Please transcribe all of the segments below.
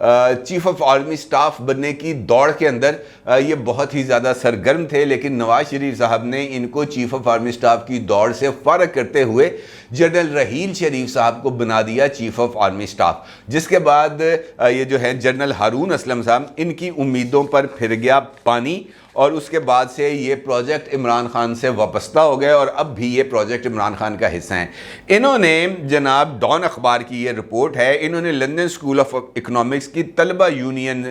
Chief of army staff بننے کی دوڑ کے اندر یہ بہت ہی زیادہ سرگرم تھے، لیکن نواز شریف صاحب نے ان کو چیف آف آرمی سٹاف کی دوڑ سے فارغ کرتے ہوئے جنرل رحیل شریف صاحب کو بنا دیا چیف آف آرمی سٹاف، جس کے بعد یہ جو ہے جنرل ہارون اسلم صاحب، ان کی امیدوں پر پھر گیا پانی، اور اس کے بعد سے یہ پروجیکٹ عمران خان سے وابستہ ہو گئے، اور اب بھی یہ پروجیکٹ عمران خان کا حصہ ہیں۔ انہوں نے جناب ڈان اخبار کی یہ رپورٹ ہے، انہوں نے لندن اسکول آف اکنامکس کی طلبہ یونین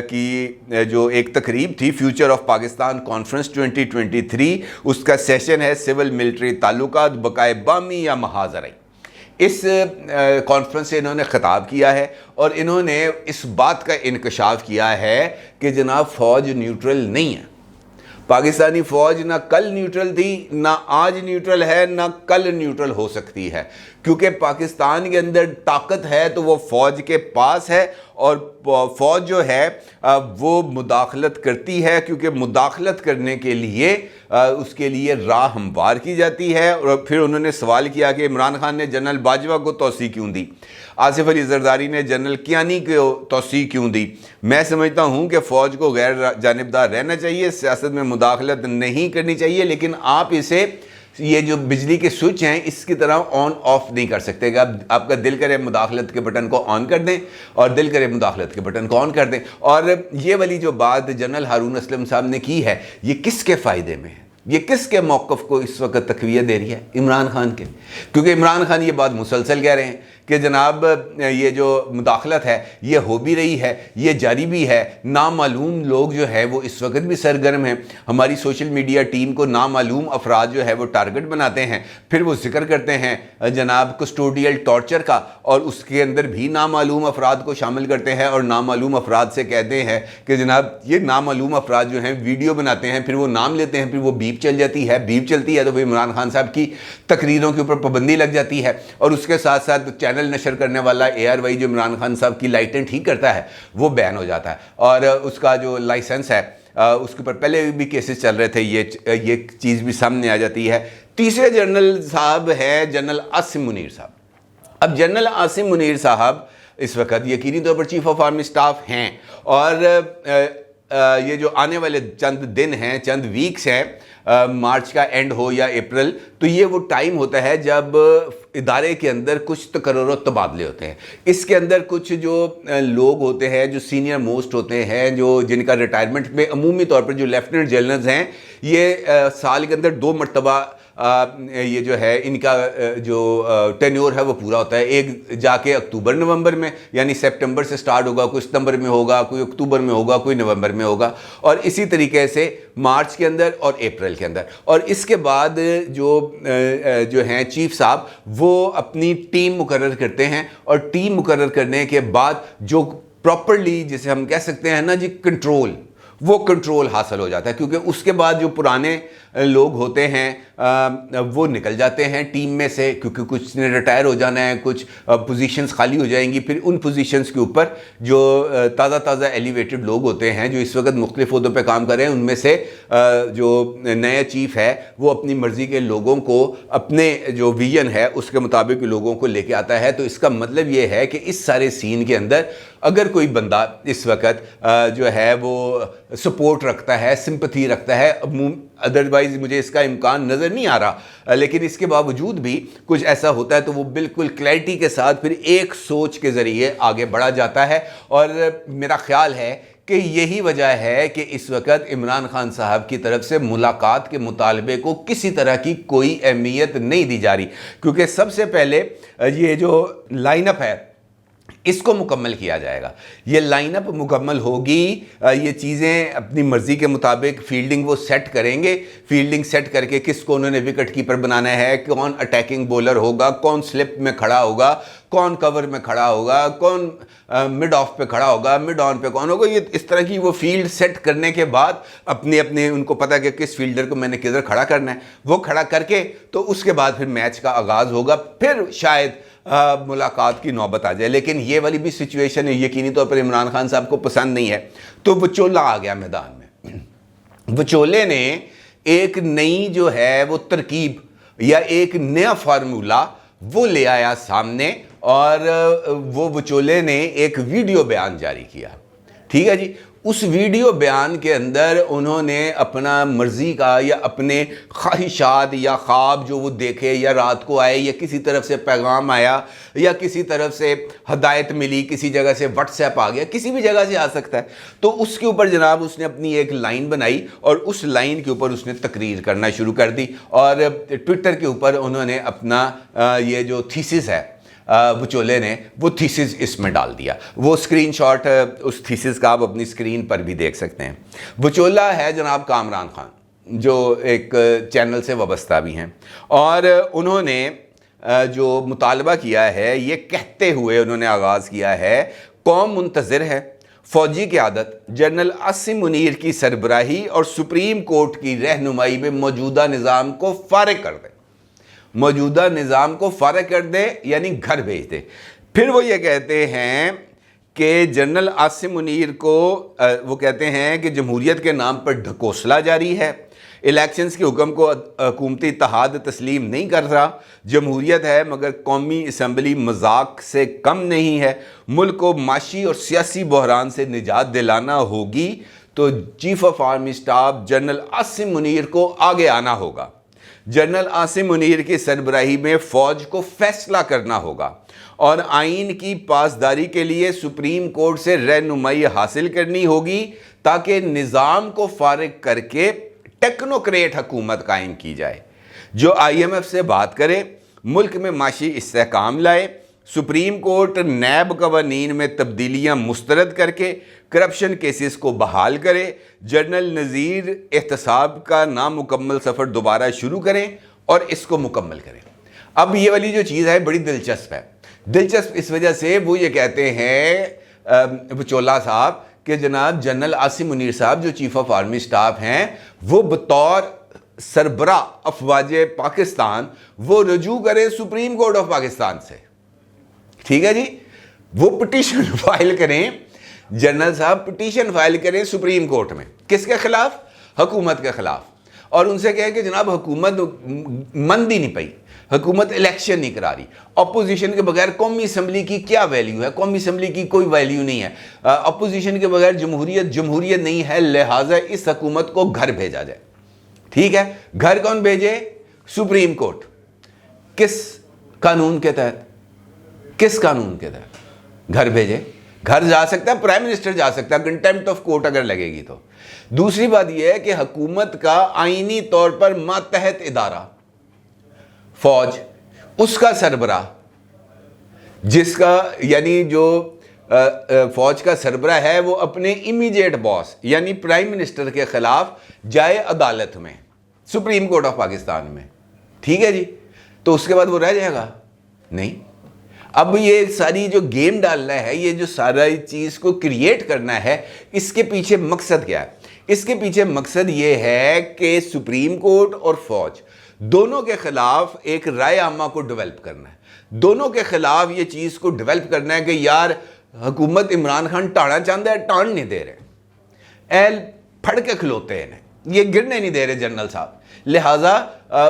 کی جو ایک تقریب تھی فیوچر آف پاکستان کانفرنس 2023، اس کا سیشن ہے سول ملٹری تعلقات بقائے بامی یا محاذرئی، اس کانفرنس سے انہوں نے خطاب کیا ہے، اور انہوں نے اس بات کا انکشاف کیا ہے کہ جناب فوج نیوٹرل نہیں ہے، پاکستانی فوج نہ کل نیوٹرل تھی، نہ آج نیوٹرل ہے، نہ کل نیوٹرل ہو سکتی ہے، کیونکہ پاکستان کے اندر طاقت ہے تو وہ فوج کے پاس ہے، اور فوج جو ہے وہ مداخلت کرتی ہے، کیونکہ مداخلت کرنے کے لیے اس کے لیے راہ ہموار کی جاتی ہے۔ اور پھر انہوں نے سوال کیا کہ عمران خان نے جنرل باجوہ کو توسیع کیوں دی، آصف علی زرداری نے جنرل کیانی کو توسیع کیوں دی؟ میں سمجھتا ہوں کہ فوج کو غیر جانبدار رہنا چاہیے، سیاست میں مداخلت نہیں کرنی چاہیے، لیکن آپ اسے یہ جو بجلی کے سوئچ ہیں اس کی طرح آن آف نہیں کر سکتے کہ آپ کا دل کرے مداخلت کے بٹن کو آن کر دیں اور دل کرے مداخلت کے بٹن کو آن کر دیں۔ اور یہ والی جو بات جنرل ہارون اسلم صاحب نے کی ہے، یہ کس کے فائدے میں ہے؟ یہ کس کے موقف کو اس وقت تقویت دے رہی ہے؟ عمران خان کے، کیونکہ عمران خان یہ بات مسلسل کہہ رہے ہیں کہ جناب یہ جو مداخلت ہے یہ ہو بھی رہی ہے، یہ جاری بھی ہے، نامعلوم لوگ جو ہے وہ اس وقت بھی سرگرم ہیں، ہماری سوشل میڈیا ٹیم کو نامعلوم افراد جو ہے وہ ٹارگٹ بناتے ہیں، پھر وہ ذکر کرتے ہیں جناب کسٹوڈیل ٹارچر کا، اور اس کے اندر بھی نامعلوم افراد کو شامل کرتے ہیں، اور نامعلوم افراد سے کہتے ہیں کہ جناب یہ نامعلوم افراد جو ہیں ویڈیو بناتے ہیں، پھر وہ نام لیتے ہیں، پھر وہ بیپ چل جاتی ہے، بیپ چلتی ہے تو پھر عمران خان صاحب کی تقریروں کے اوپر پابندی لگ جاتی ہے، اور اس کے ساتھ ساتھ چینل نشر کرنے والا ARY جو عمران خان صاحب کی لائٹیں ٹھیک کرتا ہے وہ بین ہو جاتا ہے، اور اس کا جو لائسنس ہے اس کے اوپر پہلے بھی کیسز چل رہے تھے، یہ چیز بھی سامنے آ جاتی ہے۔ تیسرے جنرل صاحب ہے جنرل عاصم منیر صاحب۔ اب جنرل عاصم منیر صاحب اس وقت یقینی طور پر چیف آف آرمی سٹاف ہیں، اور یہ جو آنے والے چند دن ہیں، چند ویکس ہیں، مارچ کا اینڈ ہو یا اپریل، تو یہ وہ ٹائم ہوتا ہے جب ادارے کے اندر کچھ تقرر و تبادلے ہوتے ہیں۔ اس کے اندر کچھ جو لوگ ہوتے ہیں جو سینئر موسٹ ہوتے ہیں، جو جن کا ریٹائرمنٹ میں عمومی طور پر جو لیفٹننٹ جنرلز ہیں، یہ سال کے اندر 2 مرتبہ یہ جو ہے ان کا جو ٹینیور ہے وہ پورا ہوتا ہے، ایک جا کے اکتوبر نومبر میں، یعنی سپٹمبر سے سٹارٹ ہوگا، کوئی ستمبر میں ہوگا، کوئی اکتوبر میں ہوگا، کوئی نومبر میں ہوگا، اور اسی طریقے سے مارچ کے اندر اور اپریل کے اندر۔ اور اس کے بعد جو ہیں چیف صاحب وہ اپنی ٹیم مقرر کرتے ہیں، اور ٹیم مقرر کرنے کے بعد جو پراپرلی جسے ہم کہہ سکتے ہیں نا جی کنٹرول، وہ کنٹرول حاصل ہو جاتا ہے، کیونکہ اس کے بعد جو پرانے لوگ ہوتے ہیں وہ نکل جاتے ہیں ٹیم میں سے، کیونکہ کچھ نے ریٹائر ہو جانا ہے، کچھ پوزیشنز خالی ہو جائیں گی، پھر ان پوزیشنز کے اوپر جو تازہ ایلیویٹڈ لوگ ہوتے ہیں جو اس وقت مختلف عہدوں پہ کام کر رہے ہیں، ان میں سے جو نیا چیف ہے وہ اپنی مرضی کے لوگوں کو، اپنے جو ویژن ہے اس کے مطابق لوگوں کو لے کے آتا ہے۔ تو اس کا مطلب یہ ہے کہ اس سارے سین کے اندر اگر کوئی بندہ اس وقت جو ہے وہ سپورٹ رکھتا ہے، سمپتھی رکھتا ہے، ادروائز مجھے اس کا امکان نظر نہیں آ رہا، لیکن اس کے باوجود بھی کچھ ایسا ہوتا ہے تو وہ بالکل کلیئرٹی کے ساتھ پھر ایک سوچ کے ذریعے آگے بڑھا جاتا ہے۔ اور میرا خیال ہے کہ یہی وجہ ہے کہ اس وقت عمران خان صاحب کی طرف سے ملاقات کے مطالبے کو کسی طرح کی کوئی اہمیت نہیں دی جا رہی، کیونکہ سب سے پہلے یہ جو لائن اپ ہے اس کو مکمل کیا جائے گا۔ یہ لائن اپ مکمل ہوگی، یہ چیزیں اپنی مرضی کے مطابق فیلڈنگ وہ سیٹ کریں گے، فیلڈنگ سیٹ کر کے کس کو انہوں نے وکٹ کیپر بنانا ہے، کون اٹیکنگ بولر ہوگا، کون سلپ میں کھڑا ہوگا، کون کور میں کھڑا ہوگا، کون مڈ آف پہ کھڑا ہوگا، مڈ آن پہ کون ہوگا، یہ اس طرح کی وہ فیلڈ سیٹ کرنے کے بعد اپنے ان کو پتہ کہ کس فیلڈر کو میں نے کدھر کھڑا کرنا ہے، وہ کھڑا کر کے تو اس کے بعد پھر میچ کا آغاز ہوگا، پھر شاید ملاقات کی نوبت آ جائے۔ لیکن یہ والی بھی سچویشن یقینی طور پر عمران خان صاحب کو پسند نہیں ہے، تو وچولہ آ گیا میدان میں۔ وچولے نے ایک نئی جو ہے وہ ترکیب یا ایک نیا فارمولہ وہ لے آیا سامنے، اور وہ وچولے نے ایک ویڈیو بیان جاری کیا، ٹھیک ہے جی۔ اس ویڈیو بیان کے اندر انہوں نے اپنا مرضی کا یا اپنے خواہشات یا خواب جو وہ دیکھے یا رات کو آئے یا کسی طرف سے پیغام آیا یا کسی طرف سے ہدایت ملی، کسی جگہ سے واٹس ایپ آ گیا، کسی بھی جگہ سے آ سکتا ہے، تو اس کے اوپر جناب اس نے اپنی ایک لائن بنائی اور اس لائن کے اوپر اس نے تقریر کرنا شروع کر دی، اور ٹویٹر کے اوپر انہوں نے اپنا یہ جو تھیسس ہے وچولے نے وہ تھیسس اس میں ڈال دیا۔ وہ اسکرین شاٹ اس تھیسس کا آپ اپنی اسکرین پر بھی دیکھ سکتے ہیں۔ وچولہ ہے جناب کامران خان، جو ایک چینل سے وابستہ بھی ہیں، اور انہوں نے جو مطالبہ کیا ہے یہ کہتے ہوئے انہوں نے آغاز کیا ہے، قوم منتظر ہے فوجی قیادت جنرل عاصم منیر کی سربراہی اور سپریم کورٹ کی رہنمائی میں موجودہ نظام کو فارغ کر دے، موجودہ نظام کو فارغ کر دے یعنی گھر بھیج دے۔ پھر وہ یہ کہتے ہیں کہ جنرل عاصم منیر کو وہ کہتے ہیں کہ جمہوریت کے نام پر ڈھکوسلا جاری ہے، الیکشنز کے حکم کو حکومتی اتحاد تسلیم نہیں کر رہا، جمہوریت ہے مگر قومی اسمبلی مذاق سے کم نہیں ہے، ملک کو معاشی اور سیاسی بحران سے نجات دلانا ہوگی تو chief of army staff general Asim Munir کو آگے آنا ہوگا، جنرل عاصم منیر کی سربراہی میں فوج کو فیصلہ کرنا ہوگا اور آئین کی پاسداری کے لیے سپریم کورٹ سے رہنمائی حاصل کرنی ہوگی تاکہ نظام کو فارغ کر کے ٹیکنوکریٹ حکومت قائم کی جائے جو IMF سے بات کرے، ملک میں معاشی استحکام لائے، سپریم کورٹ نیب قوانین میں تبدیلیاں مسترد کر کے کرپشن کیسز کو بحال کرے، جنرل نذیر احتساب کا نامکمل سفر دوبارہ شروع کریں اور اس کو مکمل کریں۔ اب یہ والی جو چیز ہے بڑی دلچسپ ہے، دلچسپ اس وجہ سے وہ یہ کہتے ہیں وچولہ صاحب کہ جناب جنرل عاصم منیر صاحب جو چیف آف آرمی اسٹاف ہیں وہ بطور سربراہ افواج پاکستان وہ رجوع کریں سپریم کورٹ آف پاکستان سے، ٹھیک ہے جی، وہ پٹیشن فائل کریں، جنرل صاحب پٹیشن فائل کریں سپریم کورٹ میں، کس کے خلاف؟ حکومت کے خلاف، اور ان سے کہیں کہ جناب حکومت مند ہی نہیں پئی، حکومت الیکشن نہیں کرا رہی، اپوزیشن کے بغیر قومی اسمبلی کی کیا ویلیو ہے؟ قومی اسمبلی کی کوئی ویلیو نہیں ہے، اپوزیشن کے بغیر جمہوریت نہیں ہے، لہٰذا اس حکومت کو گھر بھیجا جائے، ٹھیک ہے؟ گھر کون بھیجے؟ Supreme court. کس قانون کے تحت؟ کس قانون کے تحت گھر بھیجے؟ گھر جا سکتا ہے، پرائم منسٹر جا سکتا ہے، کنٹیمپٹ آف کورٹ اگر لگے گی تو۔ دوسری بات یہ ہے کہ حکومت کا آئینی طور پر ماتحت ادارہ فوج، اس کا سربراہ جس کا یعنی جو فوج کا سربراہ ہے وہ اپنے امیڈیٹ باس یعنی پرائم منسٹر کے خلاف جائے عدالت میں، سپریم کورٹ آف پاکستان میں، ٹھیک ہے جی، تو اس کے بعد وہ رہ جائے گا؟ نہیں۔ اب یہ ساری جو گیم ڈالنا ہے، یہ جو سارا چیز کو کریٹ کرنا ہے، اس کے پیچھے مقصد کیا ہے؟ اس کے پیچھے مقصد یہ ہے کہ سپریم کورٹ اور فوج دونوں کے خلاف ایک رائے عامہ کو ڈیولپ کرنا ہے، دونوں کے خلاف یہ چیز کو ڈیولپ کرنا ہے کہ یار حکومت عمران خان ٹانا چاہتا ہے، ٹان نہیں دے رہے، ایل پھڑ کے کھلوتے ہیں، یہ گرنے نہیں دے رہے جنرل صاحب، لہٰذا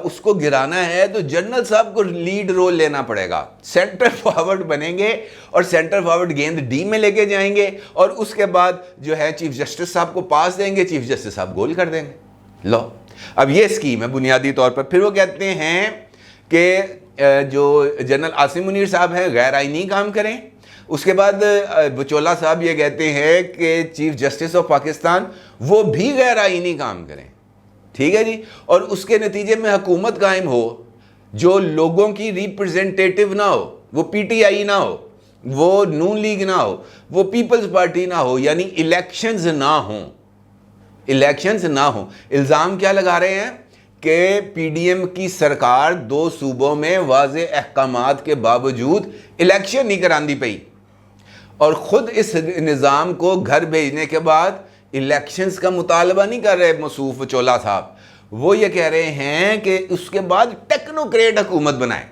اس کو گرانا ہے تو جنرل صاحب کو لیڈ رول لینا پڑے گا، سینٹر فارورڈ بنیں گے اور سینٹر فارورڈ گیند ڈی میں لے کے جائیں گے اور اس کے بعد جو ہے چیف جسٹس صاحب کو پاس دیں گے، چیف جسٹس صاحب گول کر دیں گے۔ لو اب یہ اسکیم ہے بنیادی طور پر۔ پھر وہ کہتے ہیں کہ جو جنرل عاصم منیر صاحب ہیں غیر آئینی کام کریں، اس کے بعد وچولہ صاحب یہ کہتے ہیں کہ چیف جسٹس آف پاکستان وہ بھی غیر آئینی کام کریں، ٹھیک ہے جی، اور اس کے نتیجے میں حکومت قائم ہو جو لوگوں کی ریپرزنٹیٹیو نہ ہو، وہ PTI نہ ہو، وہ نون لیگ نہ ہو، وہ پیپلز پارٹی نہ ہو، یعنی الیکشنز نہ ہوں، الیکشنز نہ ہوں۔ الزام کیا لگا رہے ہیں کہ PDM کی سرکار 2 صوبوں میں واضح احکامات کے باوجود الیکشن نہیں کراندی پئی، اور خود اس نظام کو گھر بھیجنے کے بعد الیکشنز کا مطالبہ نہیں کر رہے موصوف وچولہ صاحب، وہ یہ کہہ رہے ہیں کہ اس کے بعد ٹیکنوکریٹ حکومت بنائیں۔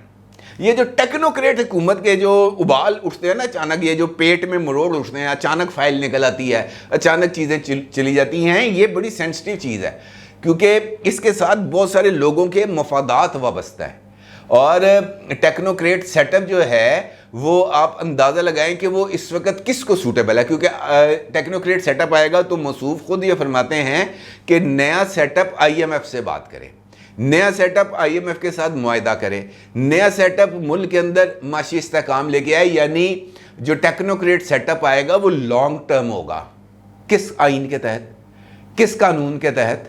یہ جو ٹیکنوکریٹ حکومت کے جو ابال اٹھتے ہیں نا، اچانک یہ جو پیٹ میں مروڑ اٹھتے ہیں، اچانک فائل نکل آتی ہے، اچانک چیزیں چلی جاتی ہیں، یہ بڑی سینسٹیو چیز ہے کیونکہ اس کے ساتھ بہت سارے لوگوں کے مفادات وابستہ ہیں، اور ٹیکنوکریٹ سیٹ اپ جو ہے وہ آپ اندازہ لگائیں کہ وہ اس وقت کس کو سوٹیبل ہے، کیونکہ ٹیکنوکریٹ سیٹ اپ آئے گا تو موصوف خود یہ فرماتے ہیں کہ نیا set up I am F سے بات کریں، نیا سیٹ اپ آئی ایم ایف کے ساتھ معاہدہ کریں، نیا سیٹ اپ ملک کے اندر معاشی استحکام لے کے آئے، یعنی جو ٹیکنوکریٹ سیٹ اپ آئے گا وہ لانگ ٹرم ہوگا۔ کس آئین کے تحت، کس قانون کے تحت؟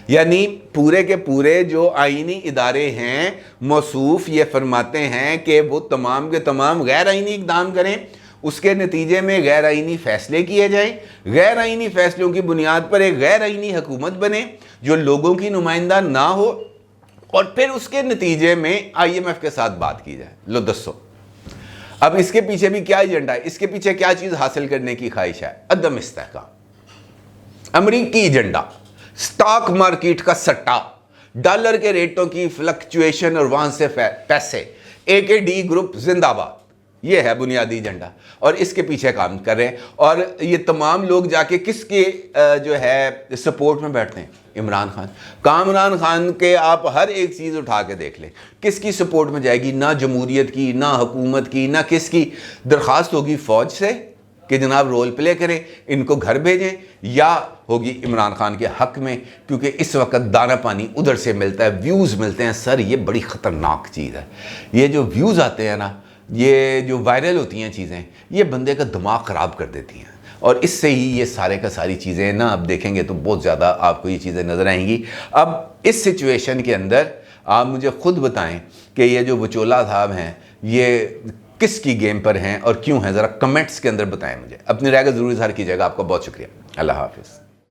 یعنی پورے کے پورے جو آئینی ادارے ہیں موصوف یہ فرماتے ہیں کہ وہ تمام کے تمام غیر آئینی اقدام کریں، اس کے نتیجے میں غیر آئینی فیصلے کیے جائیں، غیر آئینی فیصلوں کی بنیاد پر ایک غیر آئینی حکومت بنے جو لوگوں کی نمائندہ نہ ہو، اور پھر اس کے نتیجے میں آئی ایم ایف کے ساتھ بات کی جائے۔ لو دسو اب اس کے پیچھے بھی کیا ایجنڈا ہے، اس کے پیچھے کیا چیز حاصل کرنے کی خواہش ہے؟ عدم استحکام، امریکی ایجنڈا، سٹاک مارکیٹ کا سٹا، ڈالر کے ریٹوں کی فلکچویشن اور وہاں سے پیسے، اے کے ڈی گروپ زندہ باد، یہ ہے بنیادی ایجنڈا، اور اس کے پیچھے کام کر رہے ہیں۔ اور یہ تمام لوگ جا کے کس کے جو ہے سپورٹ میں بیٹھتے ہیں؟ عمران خان۔ کامران خان کے آپ ہر ایک چیز اٹھا کے دیکھ لیں، کس کی سپورٹ میں جائے گی؟ نہ جمہوریت کی، نہ حکومت کی، نہ کس کی درخواست ہوگی فوج سے کہ جناب رول پلے کریں، ان کو گھر بھیجیں، یا ہوگی عمران خان کے حق میں، کیونکہ اس وقت دانہ پانی ادھر سے ملتا ہے، ویوز ملتے ہیں۔ سر یہ بڑی خطرناک چیز ہے، یہ جو ویوز آتے ہیں نا، یہ جو وائرل ہوتی ہیں چیزیں، یہ بندے کا دماغ خراب کر دیتی ہیں، اور اس سے ہی یہ سارے کا ساری چیزیں نا اب دیکھیں گے تو بہت زیادہ آپ کو یہ چیزیں نظر آئیں گی۔ اب اس سچویشن کے اندر آپ مجھے خود بتائیں کہ یہ جو وچولا صاحب ہیں یہ کس کی گیم پر ہیں اور کیوں ہیں؟ ذرا کمنٹس کے اندر بتائیں مجھے، اپنی رائے کا ضرور اظہار کیجیے گا۔ آپ کا بہت شکریہ، اللہ حافظ۔